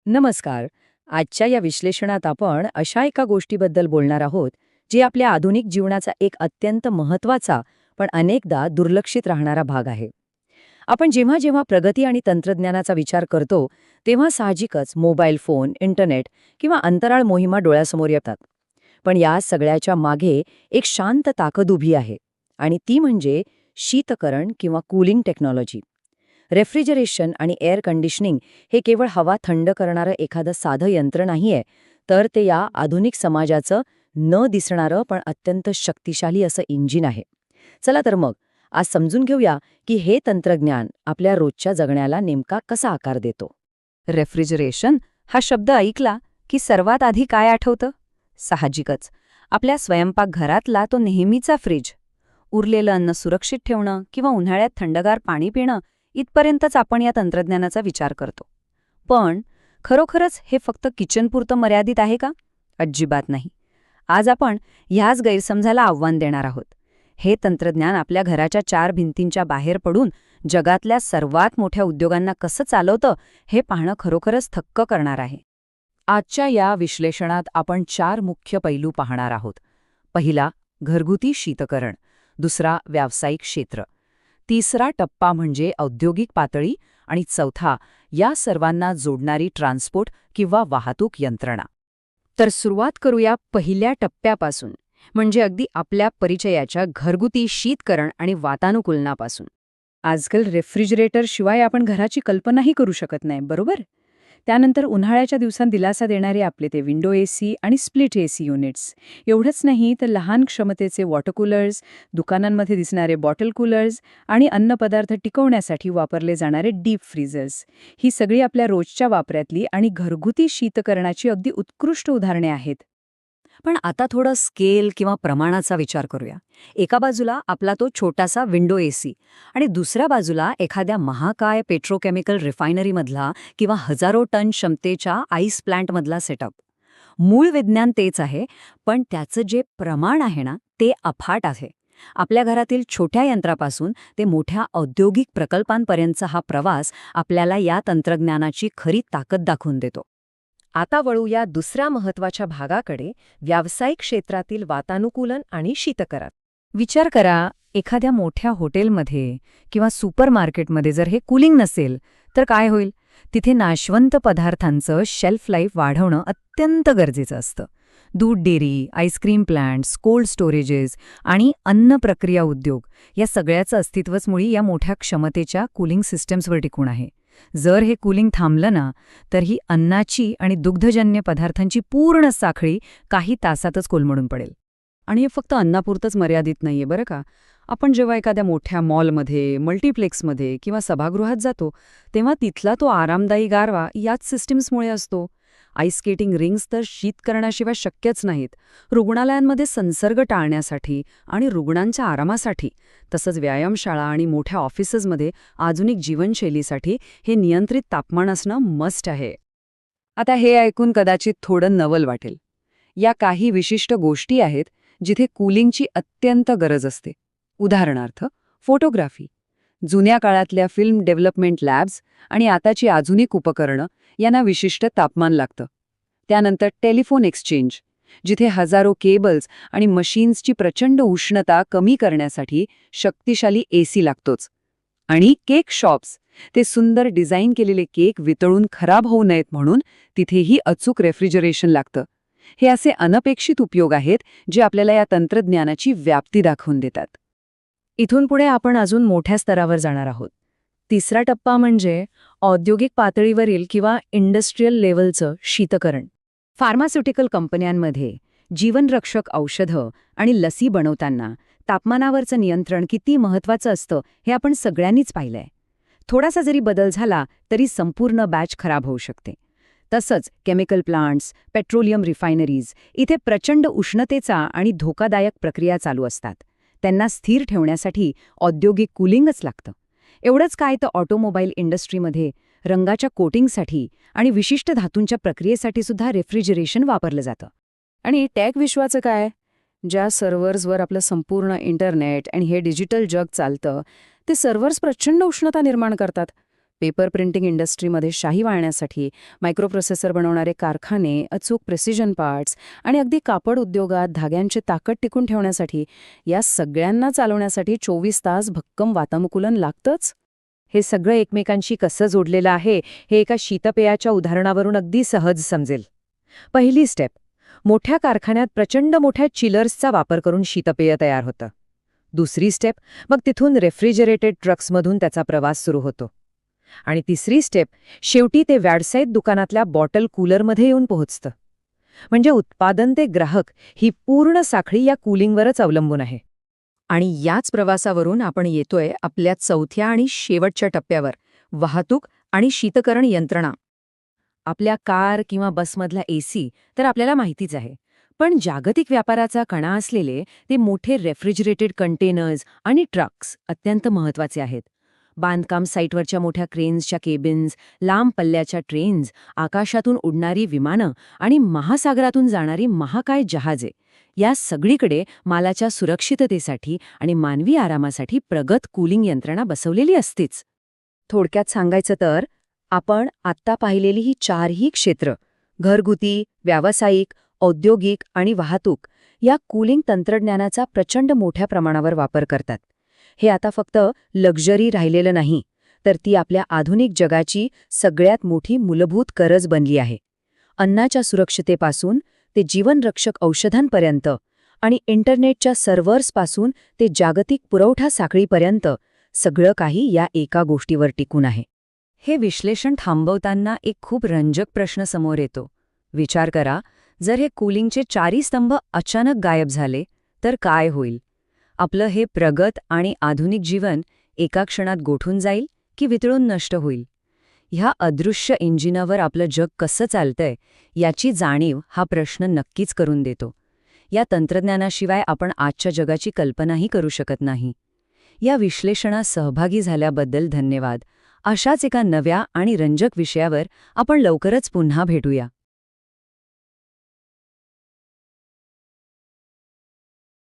नमस्कार. आजच्या या विश्लेषणात आपण अशा एका गोष्टीबद्दल बोलणार आहोत, जी आपल्या आधुनिक जीवनाचा एक अत्यंत महत्त्वाचा पण अनेकदा दुर्लक्षित राहणारा भाग आहे. आपण जेव्हा जेव्हा प्रगती आणि तंत्रज्ञानाचा विचार करतो, तेव्हा साहजिकच मोबाईल फोन, इंटरनेट किंवा अंतराळ मोहिमा डोळ्यासमोर येतात. पण या सगळ्याच्या मागे एक शांत ताकद उभी आहे आणि ती म्हणजे शीतकरण किंवा कूलिंग टेक्नॉलॉजी. रेफ्रिजरेशन आणि एअर कंडिशनिंग हे केवळ हवा थंड करणारं एखादं साधं यंत्र नाहीये, तर ते या आधुनिक समाजाचं न दिसणारं पण अत्यंत शक्तिशाली असं इंजिन आहे. चला तर मग आज समजून घेऊया की हे तंत्रज्ञान आपल्या रोजच्या जगण्याला नेमका कसा आकार देतो. रेफ्रिजरेशन हा शब्द ऐकला की सर्वात आधी काय आठवतं? साहजिकच आपल्या स्वयंपाकघरातला तो नेहमीचा फ्रीज. उरलेलं अन्न सुरक्षित ठेवणं किंवा उन्हाळ्यात थंडगार पाणी पिणं इथपर्यंतच आपण या तंत्रज्ञानाचा विचार करतो. पण खरोखरच हे फक्त किचनपुरतं मर्यादित आहे का? अजिबात नाही. आज आपण ह्याच गैरसमजाला आव्हान देणार आहोत. हे तंत्रज्ञान आपल्या घराच्या चार भिंतींच्या बाहेर पडून जगातल्या सर्वात मोठ्या उद्योगांना कसं चालवतं हे पाहणं खरोखरच थक्क करणार आहे. आजच्या या विश्लेषणात आपण चार मुख्य पैलू पाहणार आहोत. पहिला, घरगुती शीतकरण. दुसरा, व्यावसायिक क्षेत्र. तिसरा टप्पा म्हणजे औद्योगिक पातळी. आणि चौथा, या सर्वांना जोडणारी ट्रान्सपोर्ट किंवा वाहतूक यंत्रणा. तर सुरुवात करूया पहिल्या टप्प्यापासून, म्हणजे अगदी आपल्या परिचयाच्या घरगुती शीतकरण आणि वातानुकूलनापासून. आजकाल रेफ्रिजरेटर शिवाय आपण घराची कल्पनाही करू शकत नाही, बरोबर? त्यानंतर उन्हाळ्याच्या दिवसांत दिलासा देणारे आपले ते विंडो एसी आणि स्प्लिट एसी युनिट्स. एवढंच नाही तर लहान क्षमतेचे वॉटर कूलर्स, दुकानांमध्ये दिसणारे बॉटल कूलर्स आणि अन्नपदार्थ टिकवण्यासाठी वापरले जाणारे डीप फ्रीझर्स. ही सगळी आपल्या रोजच्या वापरातली आणि घरगुती शीतकरणाची अगदी उत्कृष्ट उदाहरणे आहेत. पण आता थोडं स्केल किंवा प्रमाणाचा विचार करूया. एका बाजूला आपला तो छोटासा विंडो एसी आणि दुसऱ्या बाजूला एखाद्या महाकाय पेट्रोकेमिकल रिफायनरीमधला किंवा हजारो टन क्षमतेच्या आईस प्लांटमधला सेटअप. मूळ विज्ञान तेच आहे, पण त्याचं जे प्रमाण आहे ना, ते अफाट आहे. आपल्या घरातील छोट्या यंत्रापासून ते मोठ्या औद्योगिक प्रकल्पांपर्यंतचा हा प्रवास आपल्याला या तंत्रज्ञानाची खरी ताकद दाखवून देतो. आता वळूया दुसऱ्या महत्त्वाच्या भागाकडे, व्यावसायिक क्षेत्रातील वातानुकूलन आणि शीतकरण. विचार करा, एखाद्या मोठ्या हॉटेलमध्ये किंवा सुपरमार्केटमध्ये जर हे कूलिंग नसेल तर काय होईल? तिथे नाशवंत पदार्थांचं शेल्फ लाईफ वाढवणं अत्यंत गरजेचं असतं. दूध dairy, ice cream plants, cold storages आणि अन्न प्रक्रिया उद्योग या सगळ्याचं अस्तित्वच मुळी या मोठ्या क्षमतेच्या कूलिंग सिस्टम्सवर टिकून आहे. जर हे कूलिंग थांबलं ना, तर ही अन्नाची आणि दुग्धजन्य पदार्थांची पूर्ण साखळी काही तासातच कोलमडून पडेल. आणि हे फक्त अन्नापुरतंच मर्यादित नाहीये बरं का. आपण जेव्हा एखाद्या मोठ्या मॉलमध्ये, मल्टिप्लेक्समध्ये किंवा सभागृहात जातो, तेव्हा तिथला तो आरामदायी गारवा याच सिस्टीम्समुळे असतो. आईस स्केटिंग रिंग्स तर शीतकरणाशिवाय शक्यच नाहीत. रुग्णालयांमध्ये संसर्ग टाळण्यासाठी आणि रुग्णांच्या आरामासाठी, तसंच व्यायामशाळा आणि मोठ्या ऑफिसेसमध्ये आधुनिक जीवनशैलीसाठी हे नियंत्रित तापमान असणं मस्ट आहे. आता हे ऐकून कदाचित थोडं नवल वाटेल. या काही विशिष्ट गोष्टी आहेत जिथे कूलिंगची अत्यंत गरज असते. उदाहरणार्थ, फोटोग्राफी. जुन्या काळातल्या फिल्म डेव्हलपमेंट लॅब्स आणि आताची आधुनिक उपकरणं यांना विशिष्ट तापमान लागतं. त्यानंतर टेलिफोन एक्सचेंज, जिथे हजारो केबल्स आणि मशीन्सची प्रचंड उष्णता कमी करण्यासाठी शक्तिशाली एसी लागतोच. आणि केक शॉप्स, ते सुंदर डिझाईन केलेले केक वितळून खराब होऊ नयेत म्हणून तिथेही अचूक रेफ्रिजरेशन लागतं. हे असे अनपेक्षित उपयोग आहेत जे आपल्याला या तंत्रज्ञानाची व्याप्ती दाखवून देतात. इथून पुढे आपण अजून मोठ्या स्तरावर जाणार आहोत. तिसरा टप्पा म्हणजे औद्योगिक पातळीवरील किंवा इंडस्ट्रियल लेव्हलचं शीतकरण. फार्मास्युटिकल कंपन्यांमध्ये जीवनरक्षक औषधं आणि लसी बनवताना तापमानावरचं नियंत्रण किती महत्त्वाचं असतं हे आपण सगळ्यांनीच पाहिलंय. थोडासा जरी बदल झाला तरी संपूर्ण बॅच खराब होऊ शकते. तसंच केमिकल प्लांट्स, पेट्रोलियम रिफायनरीज इथे प्रचंड उष्णतेचा आणि धोकादायक प्रक्रिया चालू असतात. त्यांना स्थिर ठेवण्यासाठी औद्योगिक कूलिंगच लागतं. एवढंच काय तर ऑटोमोबाईल इंडस्ट्रीमध्ये रंगाच्या कोटिंगसाठी आणि विशिष्ट धातूंच्या प्रक्रियेसाठी सुद्धा रेफ्रिजरेशन वापरलं जातं. आणि टेक विश्वाचं काय? ज्या सर्व्हर्सवर आपलं संपूर्ण इंटरनेट आणि हे डिजिटल जग चालतं, ते सर्व्हर्स प्रचंड उष्णता निर्माण करतात. पेपर प्रिंटिंग इंडस्ट्रीमध्ये शाही वाळण्यासाठी मायक्रोप्रोसेसर बनवणारे कारखाने, अचूक प्रिसिजन पार्ट्स आणि अगदी कापड उद्योगात धाग्यांची ताकद टिकून ठेवण्यासाठी या सगळ्यांना चालवण्यासाठी 24 तास भक्कम वातानुकूलन लागतंच. हे सगळं एकमेकांशी कसं जोडलेलं आहे हे एका शीतपेयाच्या उदाहरणावरून अगदी सहज समजेल. पहिली स्टेप, मोठ्या कारखान्यात प्रचंड मोठ्या चिलर्सचा वापर करून शीतपेय तयार होतं. दुसरी स्टेप, मग तिथून रेफ्रिजरेटेड ट्रक्समधून त्याचा प्रवास सुरू होतो. आणि तिसरी स्टेप, शेवटी ते व्यावसायिक दुकानातल्या बॉटल कूलरमध्ये येऊन पोहोचतं. म्हणजे उत्पादन ते ग्राहक ही पूर्ण साखळी या कूलिंगवरच अवलंबून आहे. आणि याच प्रवासावरून आपण येतोय आपल्या चौथ्या आणि शेवटच्या टप्प्यावर, वाहतूक आणि शीतकरण यंत्रणा. आपल्या कार किंवा बसमधला एसी तर आपल्याला माहितीच आहे, पण जागतिक व्यापाराचा कणा असलेले ते मोठे रेफ्रिजरेटेड कंटेनर्स आणि ट्रक्स अत्यंत महत्त्वाचे आहेत. बांधकाम साईटवरच्या मोठ्या क्रेन्सच्या केबिन्स, लांब पल्ल्याच्या ट्रेन्स, आकाशातून उडणारी विमानं आणि महासागरातून जाणारी महाकाय जहाजे, या सगळीकडे मालाच्या सुरक्षिततेसाठी आणि मानवी आरामासाठी प्रगत कूलिंग यंत्रणा बसवलेली असतेच. थोडक्यात सांगायचं तर, आपण आत्ता पाहिलेली ही चारही क्षेत्र, घरगुती, व्यावसायिक, औद्योगिक आणि वाहतूक, या कूलिंग तंत्रज्ञानाचा प्रचंड मोठ्या प्रमाणावर वापर करतात. हे आता फक्त लक्झरी राहिलेलं नाही, तर ती आपल्या आधुनिक जगाची सगळ्यात मोठी मूलभूत गरज बनली आहे. अन्नाच्या सुरक्षितेपासून ते जीवनरक्षक औषधांपर्यंत आणि इंटरनेटच्या सर्व्हर्सपासून ते जागतिक पुरवठा साखळीपर्यंत सगळं काही या एका गोष्टीवर टिकून आहे. हे विश्लेषण थांबवताना एक खूप रंजक प्रश्न समोर येतो. विचार करा, जर हे कूलिंगचे चारही स्तंभ अचानक गायब झाले तर काय होईल? आपलं हे प्रगत आणि आधुनिक जीवन एका क्षणात गोठून जाईल की वितळून नष्ट होईल? ह्या अदृश्य इंजिनावर आपलं जग कसं चालतंय याची जाणीव हा प्रश्न नक्कीच करून देतो. या तंत्रज्ञानाशिवाय आपण आजच्या जगाची कल्पनाही करू शकत नाही. या विश्लेषणात सहभागी झाल्याबद्दल धन्यवाद. अशाच एका नव्या आणि रंजक विषयावर आपण लवकरच पुन्हा भेटूया.